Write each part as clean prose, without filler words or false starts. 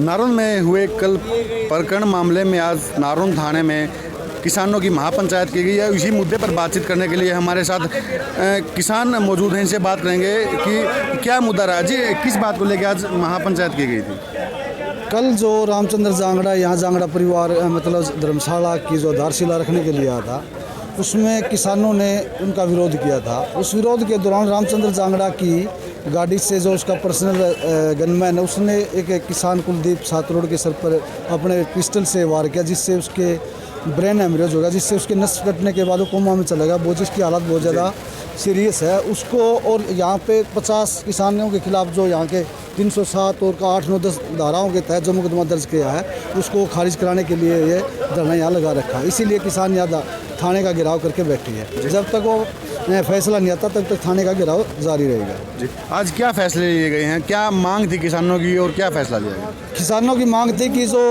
नारून में हुए कल प्रकरण मामले में आज नारून थाने में किसानों की महापंचायत की गई है। इसी मुद्दे पर बातचीत करने के लिए हमारे साथ किसान मौजूद हैं। इनसे बात करेंगे कि क्या मुद्दा रहा जी, किस बात को लेकर आज महापंचायत की गई थी। कल जो रामचंद्र जांगड़ा यहाँ जांगड़ा परिवार मतलब धर्मशाला की जो आधारशिला रखने के लिए आया था, उसमें किसानों ने उनका विरोध किया था। उस विरोध के दौरान रामचंद्र जांगड़ा की गाड़ी से जो उसका पर्सनल गनमैन है, उसने एक किसान कुलदीप सातरोड़ के सर पर अपने पिस्टल से वार किया, जिससे उसके ब्रेन हेमरेज होगा, जिससे उसके नस कटने के बाद वो कोमा में चला गया। वो जिसकी हालत बहुत ज़्यादा सीरियस है उसको, और यहाँ पे 50 किसानों के खिलाफ जो यहाँ के 307 और 8, 9, 10 धाराओं के तहत जो मुकदमा दर्ज किया है, उसको खारिज कराने के लिए ये धरना यहाँ लगा रखा है। इसीलिए किसान यहाँ थाने का घेराव करके बैठी है। जब तक वो फैसला नहीं आता तब तक थाने का घेराव जारी रहेगा। जी, आज क्या फैसले लिए गए हैं, क्या मांग थी किसानों की और क्या फैसला लिया गया? किसानों की मांग थी कि जो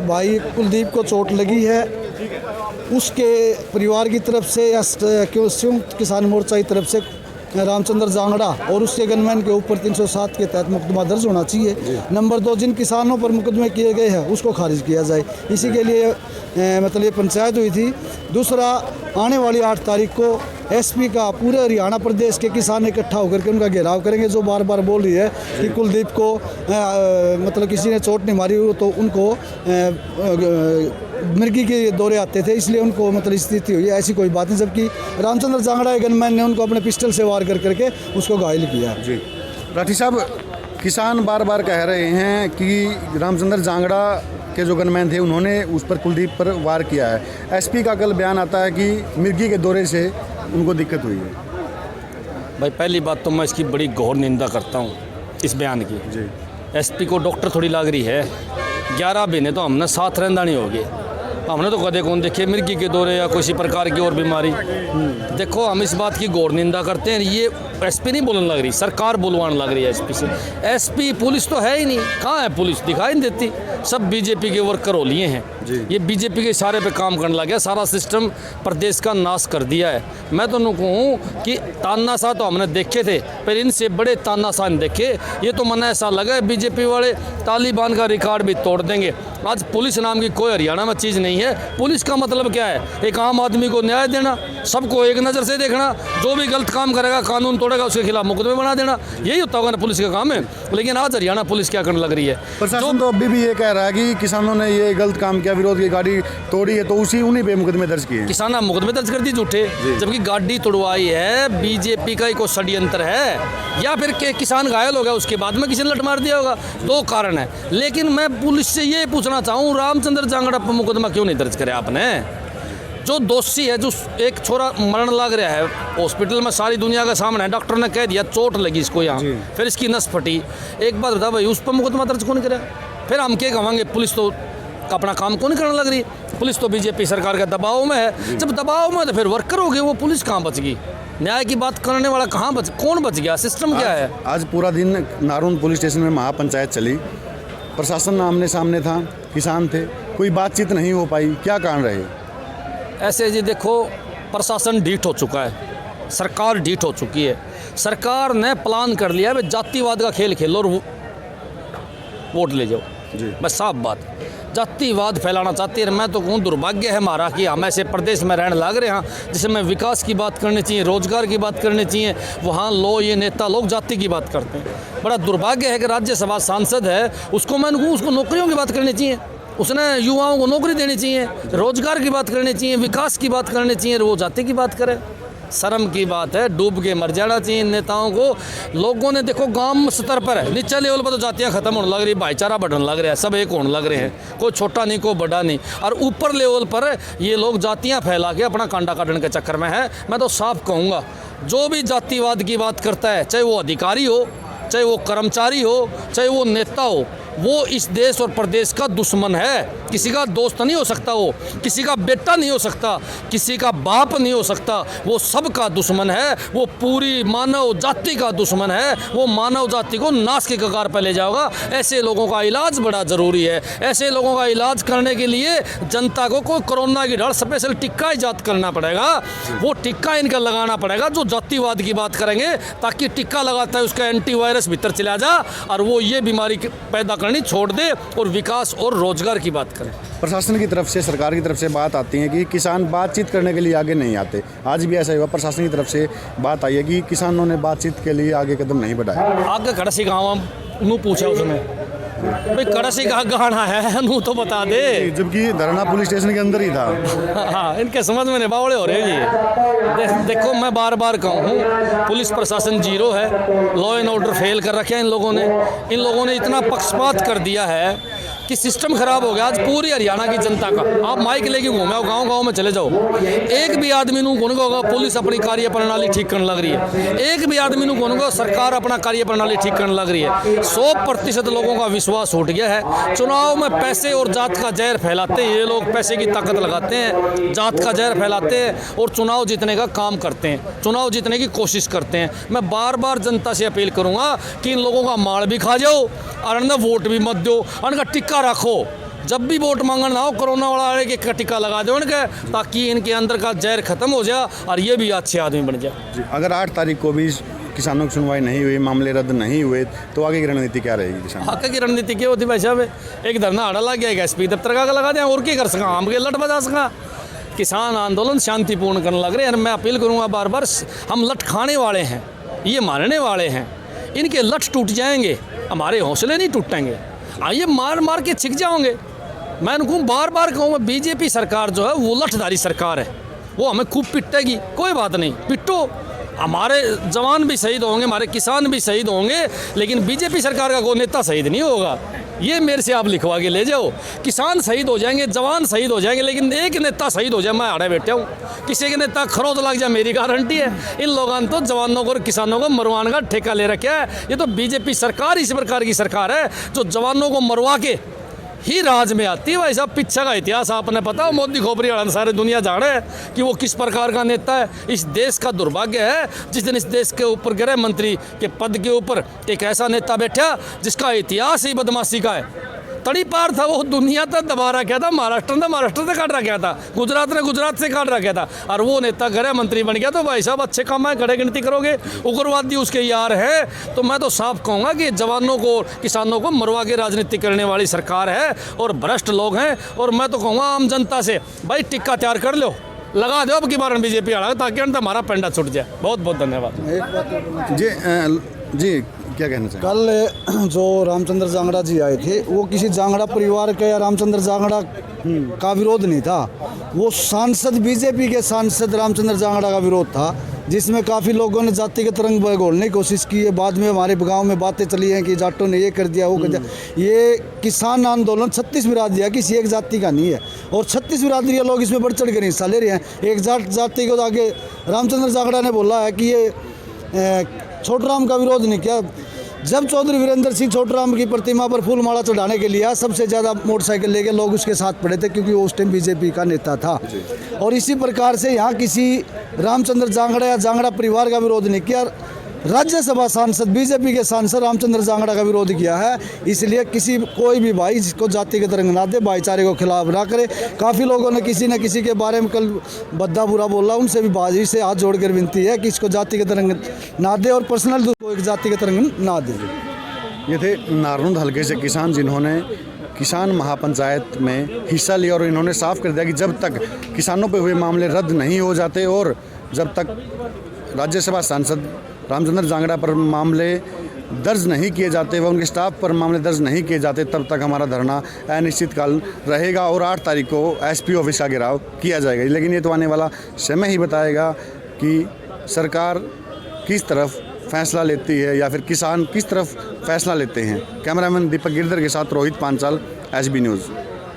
भाई कुलदीप को चोट लगी है, उसके परिवार की तरफ से या संयुक्त किसान मोर्चा की तरफ से रामचंद्र जांगड़ा और उसके गनमैन के ऊपर 307 के तहत मुकदमा दर्ज होना चाहिए। नंबर 2, जिन किसानों पर मुकदमे किए गए हैं उसको खारिज किया जाए। इसी के लिए मतलब ये पंचायत हुई थी। दूसरा, आने वाली 8 तारीख को एसपी का पूरे हरियाणा प्रदेश के किसान इकट्ठा होकर के उनका घेराव करेंगे। जो बार बार बोल रही है कि कुलदीप को मतलब किसी ने चोट नहीं मारी हो, तो उनको मिर्गी के दौरे आते थे, इसलिए उनको मतलब स्थिति हुई। ऐसी कोई बात नहीं, जबकि रामचंद्र जांगड़ा गनमैन ने उनको अपने पिस्टल से वार कर करके उसको घायल किया। जी, राठी साहब, किसान बार बार कह रहे हैं कि रामचंद्र जांगड़ा के जो गनमैन थे उन्होंने उस पर कुलदीप पर वार किया है। एसपी का कल बयान आता है कि मिर्गी के दौरे से उनको दिक्कत हुई है। भाई, पहली बात तो मैं इसकी बड़ी घोर निंदा करता हूँ इस बयान की। जी, एसपी को डॉक्टर थोड़ी लग रही है। 11 महीने तो हमने साथ रहना नहीं हो गए। हमने तो कदे कौन देखे मिर्गी के दौरे या किसी प्रकार की और बीमारी। देखो, हम इस बात की घोर निंदा करते हैं। ये एसपी नहीं बोलने लग रही, सरकार बुलवाने लग रही है एसपी से। एसपी पुलिस तो है ही नहीं, कहाँ है पुलिस, दिखाई नहीं देती। सब बीजेपी के वर्कर हो लिए हैं। ये बीजेपी के इशारे पे काम करने लग गया। सारा सिस्टम प्रदेश का नाश कर दिया है। मैं तो कहूँ कि तानाशाह तो हमने देखे थे, पर इनसे बड़े तानाशाह नहीं देखे। ये तो मन ऐसा लगा है बीजेपी वाले तालिबान का रिकॉर्ड भी तोड़ देंगे। आज पुलिस नाम की कोई हरियाणा में चीज़ नहीं है। पुलिस का मतलब क्या है? एक आम आदमी को न्याय देना, सबको एक नज़र से देखना, जो भी गलत काम करेगा, कानून तोड़ेगा, उसके खिलाफ मुकदमे बना देना, यही होता होगा ना पुलिस का काम है। लेकिन आज हरियाणा पुलिस क्या करने लग रही है? प्रशासन तो अभी भी ये कह रहा है कि किसानों ने ये गलत काम किया, विरोध की गाड़ी तोड़ी है, तो उन्हीं पे मुकदमे दर्ज किए। किसान मुकदमे दर्ज कर दी झूठे, जबकि गाड़ी तोड़वाई है बीजेपी का ही कोई षड्यंत्र है, या फिर किसान घायल हो गया उसके बाद में किसी ने लट मार दिया होगा। 2 कारण है। लेकिन मैं पुलिस से ये पूछना चाहूँ, रामचंद्र जांगड़ा पर मुकदमा क्यों नहीं दर्ज करे आपने? जो दोषी है, जो एक छोरा मरण लग रहा है हॉस्पिटल में, सारी दुनिया के सामने है, डॉक्टर ने कह दिया चोट लगी इसको यहाँ, फिर इसकी नस फटी। एक बात बता भाई, उस पर मुकदमा दर्ज कौन करे? फिर हम क्या कहेंगे, पुलिस तो अपना काम कौन करने लग रही? पुलिस तो बीजेपी सरकार के दबाव में है। जब दबाव में तो फिर वर्कर हो गए, वो पुलिस कहाँ बच गई? न्याय की बात करने वाला कौन बच गया? सिस्टम क्या है? आज पूरा दिन नारून पुलिस स्टेशन में महापंचायत चली, प्रशासन आमने सामने था, किसान थे, कोई बातचीत नहीं हो पाई, क्या कारण रहे? ऐसे जी देखो, प्रशासन ढीठ हो चुका है, सरकार ढीठ हो चुकी है। सरकार ने प्लान कर लिया है, जातिवाद का खेल खेलो और वोट ले जाओ। जी, बस साफ बात, जातिवाद फैलाना चाहती है। मैं तो कहूँ दुर्भाग्य है हमारा कि हम ऐसे प्रदेश में रहने लग रहे हैं जिसमें विकास की बात करनी चाहिए, रोजगार की बात करनी चाहिए, वहाँ ये नेता लोग जाति की बात करते हैं। बड़ा दुर्भाग्य है कि राज्यसभा सांसद है, उसको मैं कहूँ उसको नौकरियों की बात करनी चाहिए, उसने युवाओं को नौकरी देनी चाहिए, रोजगार की बात करनी चाहिए, विकास की बात करनी चाहिए, वो जाति की बात करे। शर्म की बात है, डूब के मर जाना चाहिए नेताओं को। लोगों ने देखो, गांव स्तर पर है, नीचे लेवल पर तो जातियां खत्म होने लग रही, भाईचारा बढ़ने लग रहा है, सब एक होने लग रहे हैं, कोई छोटा नहीं कोई बड़ा नहीं। और ऊपर लेवल पर ये लोग जातियां फैला के अपना कांडा काटने के चक्कर में है। मैं तो साफ कहूँगा, जो भी जातिवाद की बात करता है, चाहे वो अधिकारी हो, चाहे वो कर्मचारी हो, चाहे वो नेता हो, वो इस देश और प्रदेश का दुश्मन है। किसी का दोस्त नहीं हो सकता, वो किसी का बेटा नहीं हो सकता, किसी का बाप नहीं हो सकता, वो सबका दुश्मन है, वो पूरी मानव जाति का दुश्मन है, वो मानव जाति को नाश के कगार पर ले जाएगा। ऐसे लोगों का इलाज बड़ा ज़रूरी है। ऐसे लोगों का इलाज करने के लिए जनता को कोई कोरोना की डर स्पेशल टिक्का ईजाद करना पड़ेगा, वो टिक्का इनका लगाना पड़ेगा जो जातिवाद की बात करेंगे, ताकि टिक्का लगाता है उसका एंटीवायरस भीतर चला जा और वो ये बीमारी पैदा करनी छोड़ दे और विकास और रोजगार की बात करें। प्रशासन की तरफ से, सरकार की तरफ से बात आती है कि किसान बातचीत करने के लिए आगे नहीं आते। आज भी ऐसा हुआ, प्रशासन की तरफ से बात आई है कि किसानों ने बातचीत के लिए आगे कदम नहीं बढ़ाया। आगे कड़सी गाँव नू पूछा उसने भाई कड़सी कहाँ गहाना है नू तो बता दे, जबकि धरना पुलिस स्टेशन के अंदर ही था। हाँ, इनके समझ में बावड़े हो रहे हैं जी। देखो मैं बार बार कहूँ, पुलिस प्रशासन जीरो है, लॉ एंड ऑर्डर फेल कर रखे हैं इन लोगों ने इतना पक्षपात कर दिया है कि सिस्टम खराब हो गया। आज पूरी हरियाणा की जनता का आप माइक लेके घूमे गांव गांव में चले जाओ, एक भी आदमी नू कौन होगा पुलिस अपनी कार्य प्रणाली ठीक करने लग रही है, एक भी आदमी नू कौन होगा सरकार अपना कार्य प्रणाली ठीक करने लग रही है। 100% लोगों का विश्वास उठ गया है। चुनाव में पैसे और जात का जहर फैलाते हैं ये लोग, पैसे की ताकत लगाते हैं, जात का जहर फैलाते हैं और चुनाव जीतने का काम करते हैं, चुनाव जीतने की कोशिश करते हैं। मैं बार बार जनता से अपील करूंगा कि इन लोगों का माल भी खा जाओ और इन्हें वोट भी मत दो, इनका टिक्का रखो। जब भी वोट मांगना ना हो, कोरोना वाला आने के टिक्का लगा दो इनके, ताकि इनके अंदर का जहर खत्म हो जाए और ये भी अच्छे आदमी बन जाए। अगर 8 तारीख को भी किसानों की सुनवाई नहीं हुई, मामले रद्द नहीं हुए, तो आगे की रणनीति क्या रहेगी किसान? आगे की रणनीति क्या होती भाई साहब? एक धरना आड़ा लग गया, एसपी दफ्तर का लगा दें, और क्या कर सका, हम के लट बजा सका। किसान आंदोलन शांतिपूर्ण करने लग रहे हैं। मैं अपील करूँगा बार बार, हम लट खाने वाले हैं, ये मारने वाले हैं, इनके लट टूट जाएंगे, हमारे हौसले नहीं टूटेंगे, आइए मार मार के छिक जाओगे। मैं उनको बार बार कहूँगा, बीजेपी सरकार जो है वो लठधारी सरकार है, वो हमें खूब पिटेगी, कोई बात नहीं, पिटो, हमारे जवान भी शहीद होंगे, हमारे किसान भी शहीद होंगे, लेकिन बीजेपी सरकार का कोई नेता शहीद नहीं होगा। ये मेरे से आप लिखवा के ले जाओ, किसान शहीद हो जाएंगे, जवान शहीद हो जाएंगे, लेकिन एक नेता शहीद हो जाए, मैं आड़े बैठा हूँ, किसी के नेता खरोद लग जाए, मेरी गारंटी है। इन लोगों ने तो जवानों को और किसानों को मरवाने का ठेका ले रखा है। ये तो बीजेपी सरकार इस प्रकार की सरकार है जो जवानों को मरवा के ही राज में आती है। भाई साहब, पीछे का इतिहास आपने पता हो, मोदी खोपरी वाला सारे दुनिया जाने है कि वो किस प्रकार का नेता है। इस देश का दुर्भाग्य है जिस दिन इस देश के ऊपर गृह मंत्री के पद के ऊपर एक ऐसा नेता बैठा जिसका इतिहास ही बदमाशी का है। तड़ी पार था, वो दुनिया तक दबा रखा था, महाराष्ट्र से काट रखा था, गुजरात से काट रखा था, और वो नेता गृह मंत्री बन गया। तो भाई साहब अच्छे काम है, खड़े गिनती करोगे, उग्रवादी उसके यार है। तो मैं तो साफ कहूँगा कि जवानों को, किसानों को मरवा के राजनीति करने वाली सरकार है और भ्रष्ट लोग हैं। और मैं तो कहूँगा आम जनता से, भाई टिक्का तैयार कर लो, लगा दो अब की बार बीजेपी आड़ा, ताकि अंत हमारा पेंडा छूट जाए। बहुत बहुत धन्यवाद। जी क्या कहना चाहिए? कल जो रामचंद्र जांगड़ा जी आए थे, वो किसी जांगड़ा परिवार के या रामचंद्र जांगड़ा का विरोध नहीं था, वो सांसद, बीजेपी के सांसद रामचंद्र जांगड़ा का विरोध था, जिसमें काफ़ी लोगों ने जातिगत रंग घोलने की कोशिश की है। बाद में हमारे गांव में बातें चली हैं कि जाटों ने ये कर दिया, वो कर दिया। ये किसान आंदोलन 36 बिरादरी है, किसी एक जाति का नहीं है, और 36 बिरादरी लोग इसमें बढ़ चढ़ कर हिस्सा ले रहे हैं। एक जाति को आगे रामचंद्र जांगड़ा ने बोला है कि ये छोटराम का विरोध नहीं किया। जब चौधरी वीरेंद्र सिंह छोटराम की प्रतिमा पर फूल माला चढ़ाने के लिए सबसे ज़्यादा मोटरसाइकिल लेके लोग उसके साथ पड़े थे, क्योंकि वो उस टाइम बीजेपी का नेता था। और इसी प्रकार से यहाँ किसी रामचंद्र जांगड़ा या जांगड़ा परिवार का विरोध नहीं किया, राज्यसभा सांसद, बीजेपी के सांसद रामचंद्र जांगड़ा का विरोध किया है। इसलिए किसी, कोई भी भाई जिसको जातिगत रंग ना दे, भाईचारे को खिलाफ ना करे। काफ़ी लोगों ने किसी न किसी के बारे में कल बद्दा बुरा बोला, उनसे भी बाजी से हाथ जोड़कर विनती है कि इसको जातिगत रंग ना दे और पर्सनल को एक जातिगत रंग ना दे। ये थे नारनौंद हल्के से किसान, जिन्होंने किसान महापंचायत में हिस्सा लिया और इन्होंने साफ कर दिया कि जब तक किसानों पे हुए मामले रद्द नहीं हो जाते और जब तक राज्यसभा सांसद रामचंद्र जांगड़ा पर मामले दर्ज नहीं किए जाते व उनके स्टाफ पर मामले दर्ज नहीं किए जाते, तब तक हमारा धरना अनिश्चितकाल रहेगा और 8 तारीख को एसपी ऑफिस का घेराव किया जाएगा। लेकिन ये तो आने वाला समय ही बताएगा कि सरकार किस तरफ फैसला लेती है या फिर किसान किस तरफ फैसला लेते हैं। कैमरामैन दीपक गिरधर के साथ रोहित पांचाल, SB न्यूज़।